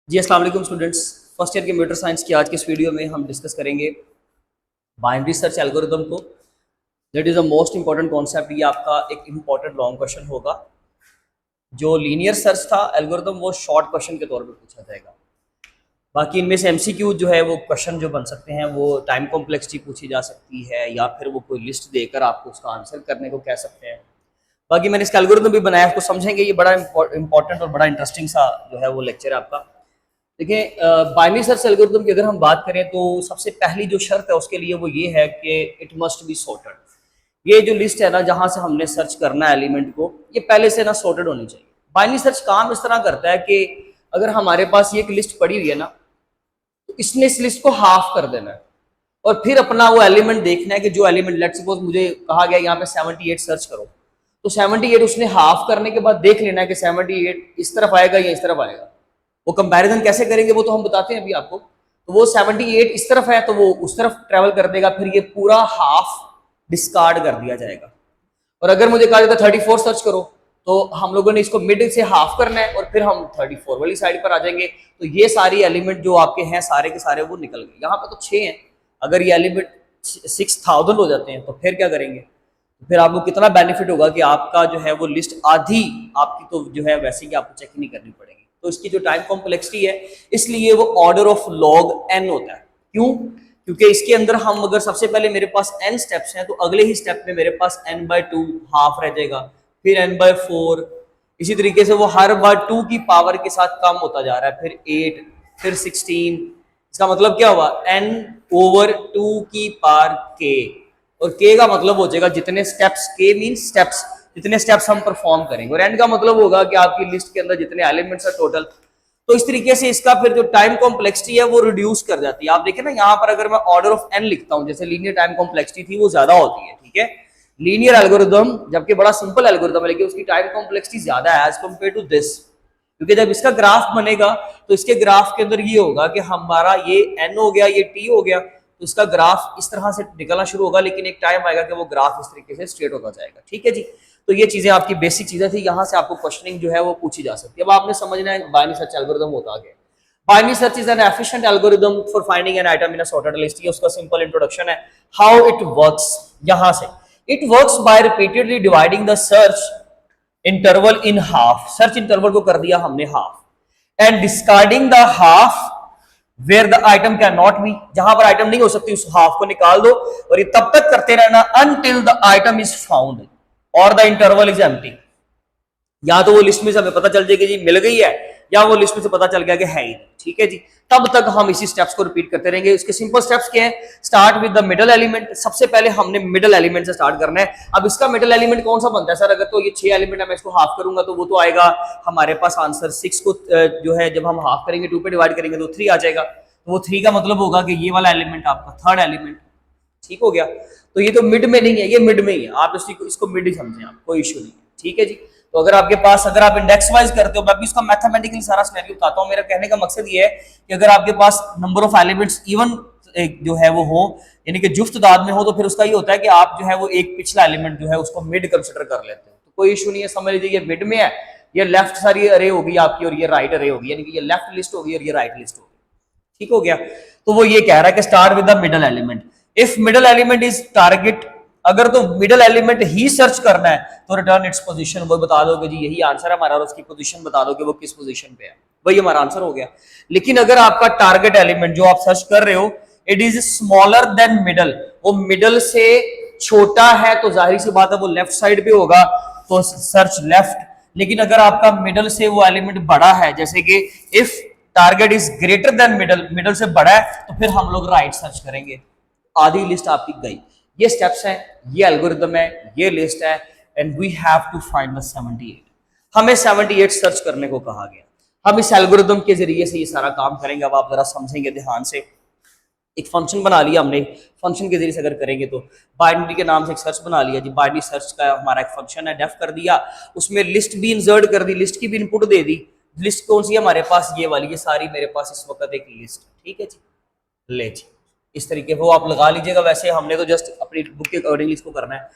जी अस्सलाम वालेकुम students. First year computer science की आज के इस वीडियो में हम डिस्कस करेंगे बाइनरी सर्च एल्गोरिदम को। That is a most important concept. ये आपका एक इंपॉर्टेंट लॉन्ग क्वेश्चन होगा। जो लीनियर सर्च था एल्गोरिदम वो शॉर्ट क्वेश्चन के तौर पर पूछा जाएगा। बाकी इनमें से एमसीक्यू जो है वो क्वेश्चन जो बन सकते हैं वो टाइम कॉम्प्लेक्सिटी पूछी जा सकती है या फिर वो कोई लिस्ट देकर आपको उसका आंसर करने को कह सकते हैं। बाकी मैंने इसका एल्गोरिदम भी बनाया, उसको समझेंगे। ये बड़ा इंपॉर्टेंट और बड़ा इंटरेस्टिंग सा जो है वो लेक्चर है आपका। देखिए, बाइनरी सर्च एल्गोरिथम की अगर हम बात करें तो सबसे पहली जो शर्त है उसके लिए वो ये है कि इट मस्ट बी सॉर्टेड। ये जो लिस्ट है ना, जहां से हमने सर्च करना है एलिमेंट को, ये पहले से ना सॉर्टेड होनी चाहिए। बाइनरी सर्च काम इस तरह करता है कि अगर हमारे पास ये एक लिस्ट पड़ी हुई है ना, तो इसने इस लिस्ट को हाफ कर देना है और फिर अपना वो एलिमेंट देखना है कि जो एलिमेंट, लेट्स सपोज मुझे कहा गया यहाँ पे 78 सर्च करो, तो 78 उसने हाफ करने के बाद देख लेना है कि 78 इस तरफ आएगा या इस तरफ आएगा। वो कंपैरिजन कैसे करेंगे वो तो हम बताते हैं अभी आपको। तो वो 78 इस तरफ है तो वो उस तरफ ट्रेवल कर देगा, फिर ये पूरा हाफ डिस्कार्ड कर दिया जाएगा। और अगर मुझे कहा जाता 34 सर्च करो, तो हम लोगों ने इसको मिड से हाफ करना है और फिर हम 34 वाली साइड पर आ जाएंगे। तो ये सारी एलिमेंट जो आपके हैं सारे के सारे वो निकल गए। यहाँ पे तो 6 हैं, अगर ये एलिमेंट 6000 हो जाते हैं तो फिर क्या करेंगे? तो फिर आपको कितना बेनिफिट होगा कि आपका जो है वो लिस्ट आधी आपकी तो जो है वैसे ही आपको चेक नहीं करनी पड़ेगी। तो इसकी जो टाइम कॉम्प्लेक्सिटी है इसलिए वो ऑर्डर ऑफ लॉग n होता है। क्यों? क्योंकि इसके अंदर हम अगर सबसे पहले मेरे पास n स्टेप्स हैं तो अगले ही स्टेप में मेरे पास n/2 हाफ रह जाएगा, फिर n/4, इसी तरीके से वो हर बार 2 की पावर के साथ कम होता जा रहा है, फिर 8, फिर 16। इसका मतलब क्या हुआ? n/2 की पावर k, और k का मतलब हो जाएगा जितने स्टेप्स, k मींस स्टेप्स, जितने स्टेप्स हम परफॉर्म करेंगे, और n का मतलब होगा कि आपकी लिस्ट के अंदर जितने एलिमेंट्स है टोटल। तो इस तरीके से इसका फिर जो टाइम कॉम्प्लेक्सिटी है वो रिड्यूस कर जाती है। आप देखें ना, यहाँ पर अगर मैं ऑर्डर ऑफ n लिखता हूँ, जैसे लीनियर टाइम कॉम्प्लेक्सिटी थी वो ज्यादा होती है, ठीक है, लीनियर एल्गोरिदम, जबकि बड़ा सिंपल एल्गोरिदम है लेकिन उसकी टाइम कॉम्प्लेक्सिटी ज्यादा है एज कम्पेयर टू दिस। क्योंकि जब इसका ग्राफ बनेगा तो इसके ग्राफ के अंदर ये होगा कि हमारा ये n हो गया, ये t हो गया, तो इसका ग्राफ इस तरह से निकलना शुरू होगा, लेकिन एक टाइम आएगा कि वो ग्राफ इस तरीके से स्ट्रेट होता जाएगा। ठीक है जी। तो ये चीजें आपकी बेसिक चीजें थी, यहाँ से आपको क्वेश्चनिंग जो है वो पूछी जा सकती है। अब आपने समझना है बाइनरी सर्च एल्गोरिथम होता है। Binary search is an efficient algorithm for finding an item in a sorted list. ये उसका सिंपल इंट्रोडक्शन है। हाउ इट वर्क्स, यहाँ से it works by repeatedly dividing the search interval in half. Search interval को कर दिया हमने half, and discarding the half where the item can not be, जहां पर आइटम नहीं हो सकती उस हाफ को निकाल दो, और ये तब तक करते रहना until the item is found और द इंटरवल इज एम्प्टी। या तो वो लिस्ट में से हमें पता चल जाएगी जी मिल गई है, या वो लिस्ट में से पता चल गया कि है ही। ठीक है जी। तब तक हम इसी स्टेप्स को रिपीट करते रहेंगे। इसके सिंपल स्टेप्स क्या है? Start with the middle element. सबसे पहले हमने मिडल एलिमेंट से स्टार्ट करना है। अब इसका मिडल एलिमेंट कौन सा बनता है सर? अगर तो ये 6 एलिमेंट है, मैं इसको हाफ करूंगा तो वो तो आएगा हमारे पास आंसर 6 को जो है जब हम हाफ करेंगे 2 पे डिवाइड करेंगे तो 3 आ जाएगा। तो वो 3 का मतलब होगा कि ये वाला एलिमेंट आपका थर्ड एलिमेंट। ठीक हो गया। तो ये तो मिड में नहीं है, ये मिड में ही है। आप इसको मिड ही समझें, आप कोई इश्यू नहीं है। ठीक है जी। तो अगर आपके पास, अगर आप इंडेक्स वाइज करते हो, मैं भी इसका मैथमेटिकली सारा सिनेरियो बताता हूं। मेरा कहने का मकसद ये है कि अगर आपके पास नंबर ऑफ एलिमेंट्स इवन जो है वो हो, यानी कि जुफ्त तादाद में हो, तो फिर उसका ये होता है कि आप जो है वो एक पिछला एलिमेंट जो है उसको मिड कंसिडर कर लेते हैं। तो कोई इशू नहीं है, समझ लीजिए ये मिड में है, ये लेफ्ट सारी अरे होगी आपकी और ये राइट अरे होगी, यानी कि ये लेफ्ट लिस्ट होगी और ये राइट लिस्ट होगी। ठीक हो गया। तो वो ये कह रहा है कि start with the middle element. If middle element is target, अगर तो मिडल एलिमेंट ही सर्च करना है तो रिटर्न इट्स पोजीशन, वो बता दोगे जी यही आंसर है हमारा, और उसकी पोजीशन बता दोगे वो किस पोजीशन पे है, वही हमारा आंसर हो गया। लेकिन अगर आपका टारगेट एलिमेंट जो आप सर्च कर रहे हो it is smaller than middle, वो मिडल से छोटा है, तो जाहिर सी बात है वो लेफ्ट साइड पे होगा, तो सर्च लेफ्ट। लेकिन अगर आपका मिडल से वो एलिमेंट बड़ा है, जैसे कि if target is greater than middle, middle से बड़ा है, तो फिर हम लोग राइट सर्च करेंगे। आधी लिस्ट आपकी गई। ये स्टेप्स हैं, ये एल्गोरिथम है, ये लिस्ट है, and we have to find the 78। हमें 78 सर्च करने को कहा गया। हम इस एल्गोरिथम के जरिए से ये सारा काम करेंगे। अब आप जरा समझेंगे ध्यान से। एक फंक्शन बना लिया हमने, फंक्शन के जरिए से अगर करेंगे तो बाइनरी के नाम से एक सर्च बना लिया जी। बाइनरी सर्च का हमारा एक फंक्शन है, डेफ कर दिया, उसमें लिस्ट भी इंसर्ट कर दी, लिस्ट की भी इनपुट दे दी। लिस्ट कौन सी है हमारे पास? ये वाली, ये सारी मेरे पास इस वक्त एक लिस्ट। ठीक है जी, ले जी, इस तरीके को आप लगा लीजिएगा। वैसे हमने तो जस्ट अपनी बुक के अकॉर्डिंग इसको करना है।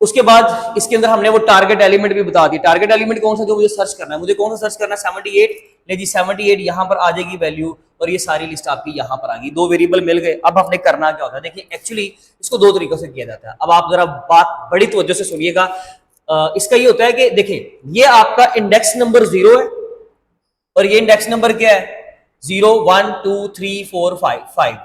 उसके बाद इसके अंदर हमने वो टारगेट एलिमेंट भी बता दिया। टारगेट एलिमेंट कौन सा जो मुझे सर्च करना है? मुझे कौन सा सर्च करना है? 78। ले जी 78 यहाँ पर आ जाएगी वैल्यू, और ये सारी लिस्ट आपकी यहाँ पर आ गई। दो वेरिएबल मिल गए। अब हमने करना क्या होता है, देखिए एक्चुअली इसको दो तरीकों से किया जाता है। अब आप जरा बात बड़ी तवज्जो से सुनिएगा। इसका ये होता है कि देखिए ये आपका इंडेक्स नंबर 0 है और ये इंडेक्स नंबर क्या है 0 1 2 3 4 5।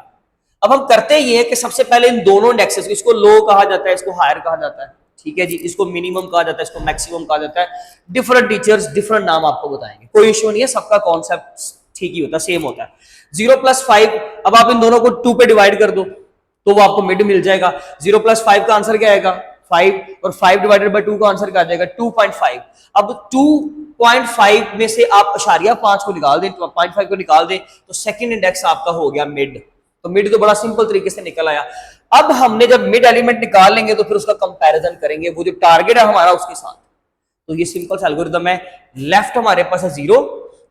अब हम करते ये है कि सबसे पहले इन दोनों इंडेक्सेस, इसको लो कहा जाता है, इसको हायर कहा जाता है, ठीक है जी, इसको मिनिमम कहा जाता है, इसको मैक्सिमम कहा जाता है। डिफरेंट टीचर्स डिफरेंट नाम आपको बताएंगे, कोई इश्यू नहीं है, सबका कॉन्सेप्ट ठीक ही होता है, सेम होता है। 0 + 5, अब आप इन दोनों को 2 पे डिवाइड कर दो तो वो आपको मिड मिल जाएगा। 0 + 5 का आंसर क्या आएगा 5, और 5 डिवाइडेड बाय 2 का आंसर क्या आ जाएगा 2.5। अब 2.5 में से आप अशारिया 5 को निकाल दें, 0.5 को निकाल दें, तो सेकंड इंडेक्स आपका हो गया मिड। तो मिड तो बड़ा सिंपल तरीके से निकल आया। अब हमने जब मिड एलिमेंट निकाल लेंगे तो फिर उसका कंपैरिजन करेंगे वो जो टारगेट है हमारा उसके साथ। तो ये सिंपल सा एल्गोरिथम है। लेफ्ट हमारे पास है 0,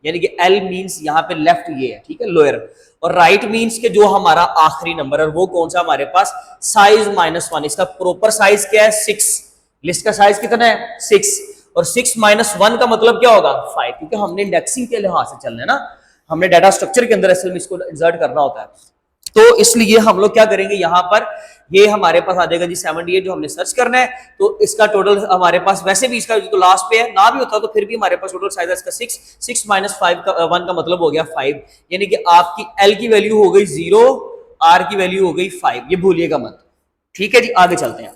यानी कि L मींस यहाँ पे लेफ्ट ये है, ठीक है, लोअर, और राइट मींस के जो हमारा आखिरी नंबर है वो कौन सा हमारे पास साइज -1। इसका प्रॉपर साइज क्या है 6, लिस्ट का साइज कितना है 6, और 6 - 1 का मतलब क्या होगा 5, क्योंकि हमने इंडेक्सिंग के लिहाज से चलना है ना, हमने डाटा स्ट्रक्चर के अंदर असल में इसको इंसर्ट करना होता है। तो इसलिए हम लोग क्या करेंगे, यहाँ पर ये हमारे पास आ जाएगा जी 78 जो हमने सर्च करना है। तो इसका टोटल हमारे पास वैसे भी इसका जो लास्ट पे है ना भी होता तो फिर भी हमारे पास टोटल साइज है इसका 6 - 5 का 1 का मतलब हो गया 5, यानी कि आपकी L की वैल्यू हो गई 0, R की वैल्यू हो गई 5, ये भूलिएगा मत, ठीक है जी। आगे चलते हैं।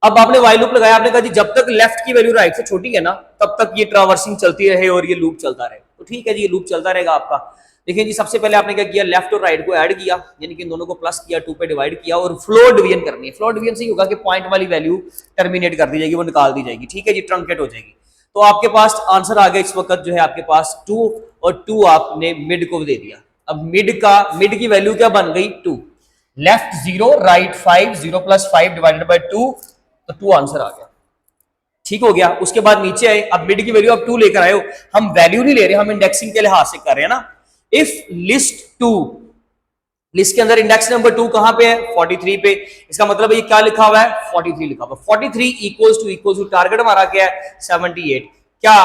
अब आपने वाइल लूप लगाया, आपने कहा जी जब तक लेफ्ट की वैल्यू राइट से छोटी है ना तब तक ये ट्रावर्सिंग चलती रहे और ये लूप चलता रहे, तो ठीक है जी, ये लूप चलता रहेगा आपका। देखिए जी सबसे पहले आपने क्या किया, लेफ्ट और राइट को ऐड किया, यानी कि इन दोनों को प्लस किया, 2 पे डिवाइड किया, और फ्लोर डिवीजन करनी है। फ्लोर डिवीजन से ही होगा कि पॉइंट वाली वैल्यू टर्मिनेट कर दी जाएगी, वो निकाल दी जाएगी, ठीक है जी, ट्रंकेट हो जाएगी। तो आपके पास आंसर आ गया इस वक्त जो है आपके पास 2, और 2 आपने मिड को दे दिया। अब मिड की वैल्यू क्या बन गई 2, लेफ्ट 0 राइट 5, 0 + 5 डिवाइडेड बाय 2, तो 2 आंसर आ गया, ठीक हो गया। उसके बाद नीचे आए, अब मिड की वैल्यू आप 2 लेकर आए हो, हम वैल्यू नहीं ले रहे, हम इंडेक्सिंग के लिहाज से कर रहे हैं ना। इफ लिस्ट 2, लिस्ट के अंदर इंडेक्स नंबर 2 कहां पे है 43 पे, इसका मतलब ये क्या लिखा हुआ है 43 लिखा हुआ है। 43 इक्वल्स टू टारगेट हमारा क्या है 78। क्या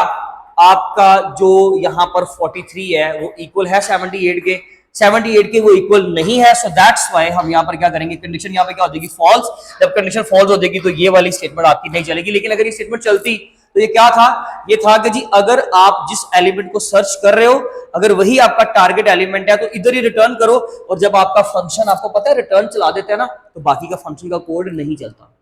आपका जो यहां पर 43 है वो इक्वल है 78 के? 78 के वो इक्वल नहीं है, सो दैट्स व्हाई हम यहाँ पर क्या करेंगे, कंडीशन यहाँ पे क्या हो जाएगी फॉल्स। जब कंडीशन फॉल्स हो जाएगी तो ये वाली स्टेटमेंट आपकी नहीं चलेगी। लेकिन अगर ये स्टेटमेंट चलती तो ये क्या था, ये था कि जी अगर आप जिस एलिमेंट को सर्च कर रहे हो अगर वही आपका टारगेट एलिमेंट है तो इधर ही रिटर्न करो, और जब आपका फंक्शन आपको पता है रिटर्न चला देते हैं ना तो बाकी का फंक्शन का कोड नहीं चलता,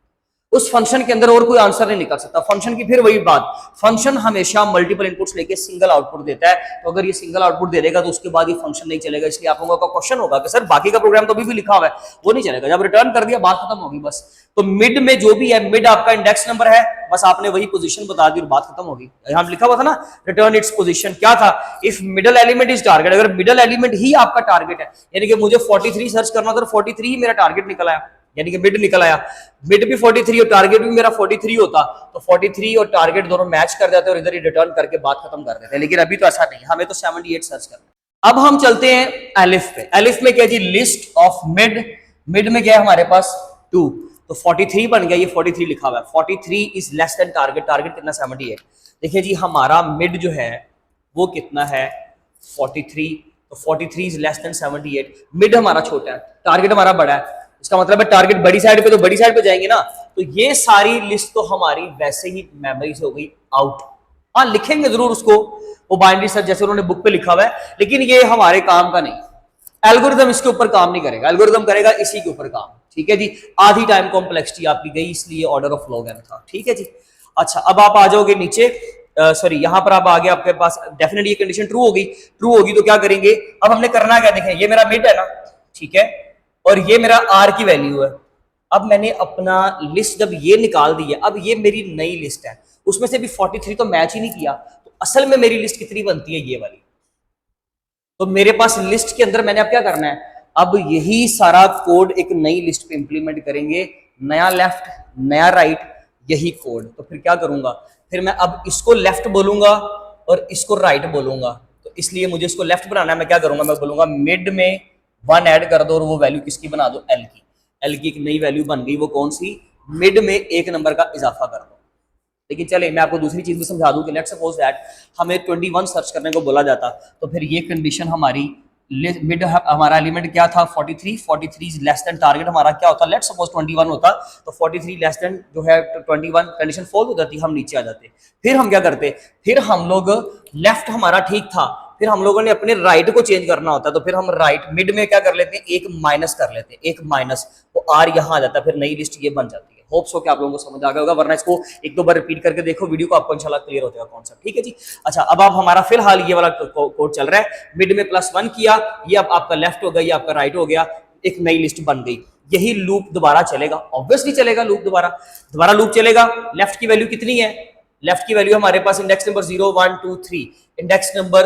उस फंक्शन के अंदर और कोई आंसर नहीं निकल सकता। फंक्शन की फिर वही बात, फंक्शन हमेशा मल्टीपल इनपुट्स लेके सिंगल आउटपुट देता है, तो अगर ये सिंगल आउटपुट दे देगा तो उसके बाद ये फंक्शन नहीं चलेगा। इसलिए आप लोगों का क्वेश्चन होगा कि सर बाकी का प्रोग्राम तो अभी भी लिखा हुआ है वो नहीं चलेगा, जब रिटर्न कर दिया बात खत्म होगी बस। तो मिड में जो भी है, मिड आपका इंडेक्स नंबर है, बस आपने वही पोजीशन बता दी और बात खत्म होगी। यहां लिखा हुआ था ना रिटर्न इट्स पोजीशन, क्या था if middle element is target, अगर मिडल एलिमेंट ही आपका टारगेट है, यानी कि मुझे 43 सर्च करना था, 43 ही मेरा टारगेट निकल आया, यानी कि मिड निकल आया, मिड भी 43 और टारगेट भी मेरा 43 होता तो 43 और टारगेट दोनों मैच कर जाते और इधर ही रिटर्न करके बात खत्म कर देते हैं। लेकिन अभी तो ऐसा नहीं, हमें तो 78 सर्च करना है। अब हम चलते हैं एलिफ पे। एलिफ में क्या जी लिस्ट ऑफ मिड, मिड में क्या है हमारे पास 2, तो 43 बन गया, ये 43 लिखा हुआ है। 43 is less than target, target कितना 78। देखिए जी हमारा मिड जो है वो कितना है 43, तो 43 इज लेस देन 78। मिड हमारा छोटा है, टारगेट हमारा बड़ा है, इसका मतलब है टारगेट बड़ी साइड पे, तो बड़ी साइड पे जाएंगे ना, तो ये सारी लिस्ट तो हमारी वैसे ही मेमोरी से हो गई आउट। हाँ लिखेंगे जरूर उसको, वो बाइनरी सर्च जैसे उन्होंने बुक पे लिखा हुआ है, लेकिन ये हमारे काम का नहीं। एल्गोरिथम इसके ऊपर काम नहीं करेगा, एल्गोरिथम करेगा इसी के ऊपर काम, ठीक है जी। आधी टाइम कॉम्प्लेक्सिटी आपकी गई, इसलिए ऑर्डर ऑफ लॉग एन था, ठीक है जी। अच्छा अब आप आ जाओगे नीचे, सॉरी यहाँ पर आप आगे, आपके पास डेफिनेटली ये कंडीशन ट्रू होगी, ट्रू होगी तो क्या करेंगे, अब हमने करना क्या, देखें ये मेरा मिड है ना, ठीक है, और ये मेरा आर की वैल्यू है। अब मैंने अपना लिस्ट जब ये निकाल दी है, अब ये मेरी नई लिस्ट है, उसमें से भी 43 तो मैच ही नहीं किया, तो असल में मेरी लिस्ट कितनी बनती है ये वाली। तो मेरे पास लिस्ट के अंदर मैंने अब क्या करना है, अब यही सारा कोड एक नई लिस्ट पे इंप्लीमेंट करेंगे, नया लेफ्ट नया राइट यही कोड। तो फिर क्या करूंगा, फिर मैं अब इसको लेफ्ट बोलूंगा और इसको राइट बोलूंगा, तो इसलिए मुझे इसको लेफ्ट बनाना है। मैं क्या करूंगा, मैं बोलूंगा मिड में 1 ऐड कर दो और वो वैल्यू किसकी बना दो, एल की। एल की एक नई वैल्यू बन गई, वो कौन सी, मिड में 1 नंबर का इजाफा कर दो। लेकिन चले मैं आपको दूसरी चीज भी समझा दूं कि लेट्स सपोज दैट हमें 21 सर्च करने को बोला जाता, तो फिर ये कंडीशन हमारी मिड हमारा एलिमेंट क्या था 43, 43 लेस देन टारगेट हमारा क्या होता, लेट्स सपोज 21 होता, तो 43 लेस देन जो है 21 कंडीशन फॉल्स हो जाती, हम नीचे आ जाते। फिर हम क्या करते, फिर हम लोग लेफ्ट हमारा ठीक था, फिर हम लोगों ने अपने राइट को चेंज करना होता है, तो फिर हम राइट मिड में क्या कर लेते हैं, एक माइनस कर लेते हैं, एक माइनस, तो आर यहां आ जाता है, फिर नई लिस्ट ये बन जाती है। होप्स हो कि आप लोगों को समझ आ गया होगा, वरना इसको एक दो बार रिपीट करके देखो वीडियो को, आपको इंशाल्लाह क्लियर हो जाएगा कॉन्सेप्ट। ठीक है जी। अच्छा, अब आप हमारा फिलहाल ये वाला कोड चल रहा है, मिड में +1 किया, ये अब आपका लेफ्ट हो गया, ये आपका राइट हो गया, एक नई लिस्ट बन गई। यही लूप दोबारा चलेगा, ऑब्वियसली चलेगा लूप दोबारा लूप चलेगा। लेफ्ट की वैल्यू कितनी है, लेफ्ट की वैल्यू हमारे पास इंडेक्स नंबर 0 1 2 3, इंडेक्स नंबर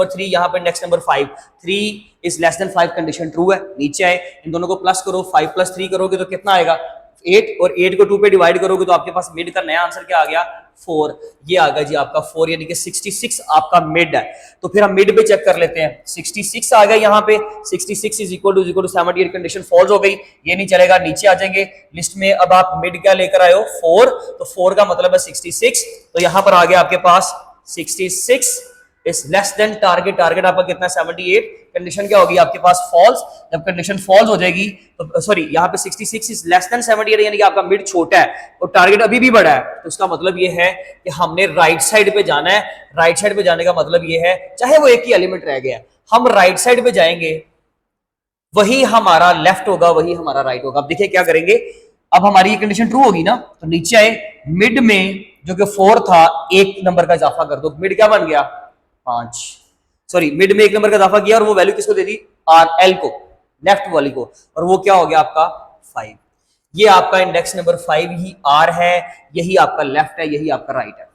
3 यहाँ पर index number 5, 3 is less than 5 condition true है। नीचे आए, इन दोनों को प्लस करो, 5 + 3 करोगे तो कितना आएगा 8, और 8 को 2 पे डिवाइड करोगे तो आपके पास मिड का नया आंसर क्या आ गया 4, ये आ गया जी आपका 4, यानी कि 66 आपका मिड है। तो फिर हम मिड पे चेक कर लेते हैं, 66 आ गया यहाँ पे, 66 is equal to 78, condition false हो गई, ये नहीं चलेगा, नीचे आ जाएंगे लिस्ट में। अब आप मिड क्या लेकर आए हो 4, तो 4 का मतलब है 66, तो यहाँ पर आ गया आपके पास 66 is less than target, target आपका कितना 78, कंडीशन क्या होगी आपके पास फॉल्स। जब कंडीशन फॉल्स हो जाएगी तो सॉरी, यहाँ पे 66 इज लेस देन 78, यानी कि आपका मिड छोटा है और टारगेट अभी भी बड़ा है, तो उसका मतलब ये है कि हमने राइट साइड पे जाना है। राइट साइड पे जाने का मतलब ये है, चाहे वो एक ही एलिमेंट रह गया, हम राइट साइड पे जाएंगे, वही हमारा लेफ्ट होगा, वही हमारा राइट होगा। अब देखिए क्या करेंगे, अब हमारी ये कंडीशन ट्रू होगी ना, तो नीचे आए, मिड में जो कि 4 था, 1 नंबर का इजाफा कर दो, मिड क्या बन गया 5, सॉरी मिड में 1 नंबर का इजाफा किया और वो वैल्यू किसको दे दी, आर एल को, लेफ्ट वाली को, और वो क्या हो गया आपका 5। ये आपका इंडेक्स नंबर 5 ही आर है, यही आपका लेफ्ट है, यही आपका राइट है।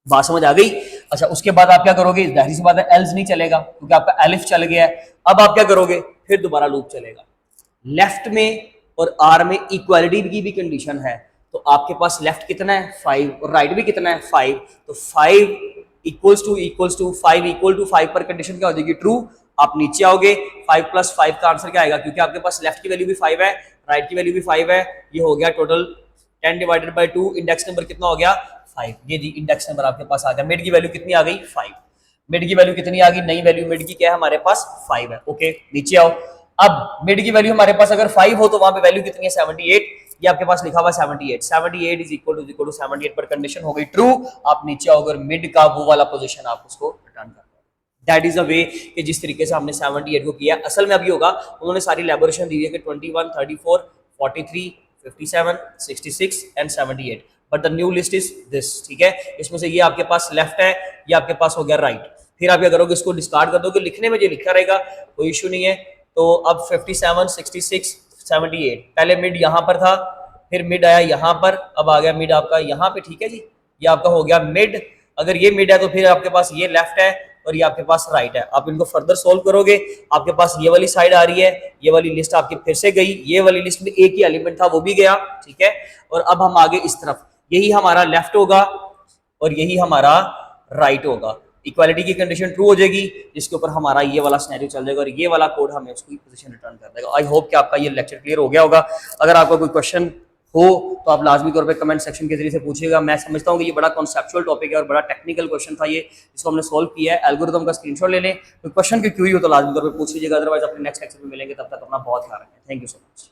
बात समझ आ गई। अच्छा, उसके बाद आप क्या करोगे, जाहिर सी बात है एल्स नहीं चलेगा क्योंकि आपका एलिफ चल गया है। अब आप क्या करोगे, फिर दोबारा लूप चलेगा। लेफ्ट में और आर में इक्वालिटी की भी कंडीशन है, तो आपके पास लेफ्ट कितना है 5 और राइट भी कितना है 5, तो 5 इक्वल्स टू 5 पर कंडीशन क्या हो जाएगी ट्रू। आप नीचे आओगे, 5 + 5 का आंसर क्या आएगा, क्योंकि आपके पास लेफ्ट की वैल्यू भी 5 है, राइट की वैल्यू भी 5 है, ये हो गया टोटल 10/2, इंडेक्स नंबर कितना हो गया 5। ये जी इंडेक्स नंबर आपके पास आ गया। मिड की वैल्यू कितनी आ गई 5, मिड की वैल्यू कितनी आ गई, नई वैल्यू मिड की क्या है हमारे पास 5 है। ओके, नीचे आओ। अब मिड की वैल्यू हमारे पास अगर 5 हो तो वहां पे वैल्यू कितनी है 78, ये आपके पास लिखा हुआ 78 इज इक्वल टू 78 पर कंडीशन हो गई ट्रू। आप नीचे आओ, अगर मिड का वो वाला पोजीशन आप उसको रिटर्न कर, दैट इज अ वे कि जिस तरीके से हमने 78 को किया। असल में अभी होगा, उन्होंने सारी इलैबोरेशन दी है कि 21, 34, 43, 57, 66 and 78, but the new list is this. ठीक है, इसमें से ये आपके पास लेफ्ट है, ये आपके पास हो गया राइट। फिर आप क्या करोगे, इसको डिस्कार्ड कर दोगे, लिखने में जो लिखा रहेगा कोई इशू नहीं है। तो अब 57, 66, 78, पहले मिड यहाँ पर था, फिर मिड आया यहाँ पर, अब आ गया मिड आपका यहाँ पे। ठीक है जी, ये आपका हो गया मिड। अगर ये मिड है तो फिर आपके पास ये लेफ्ट है और ये आपके पास राइट है। आप इनको फर्दर सोल्व करोगे, आपके पास ये वाली साइड आ रही है, ये वाली लिस्ट आपकी फिर से गई, ये वाली लिस्ट में एक ही एलिमेंट था वो भी गया। ठीक है, और अब हम आगे इस तरफ, यही हमारा लेफ्ट होगा और यही हमारा राइट होगा। इक्वालिटी की कंडीशन ट्रू हो जाएगी, जिसके ऊपर हमारा ये वाला सिनेरियो चल जाएगा और ये वाला कोड हमें उसकी पोजीशन रिटर्न कर देगा। आई होप कि आपका ये लेक्चर क्लियर हो गया होगा। अगर आपका कोई क्वेश्चन हो तो आप लाजमी तौर पे कमेंट सेक्शन के जरिए से पूछिएगा। मैं समझता हूँ कि ये बड़ा कॉन्सेप्चुअल टॉपिक है और बड़ा टेक्निकल क्वेश्चन था ये, जिसको हमने सोल्व किया है। एल्गोरिथम का स्क्रीनशॉट ले लें, तो क्वेश्चन की क्यूरी हो तो लाजमी तौर पे पूछ लीजिएगा, अदरवाइज अपने नेक्स्ट लेक्चर में मिलेंगे। तब तक अपना बहुत ख्याल रखें। Thank you so much.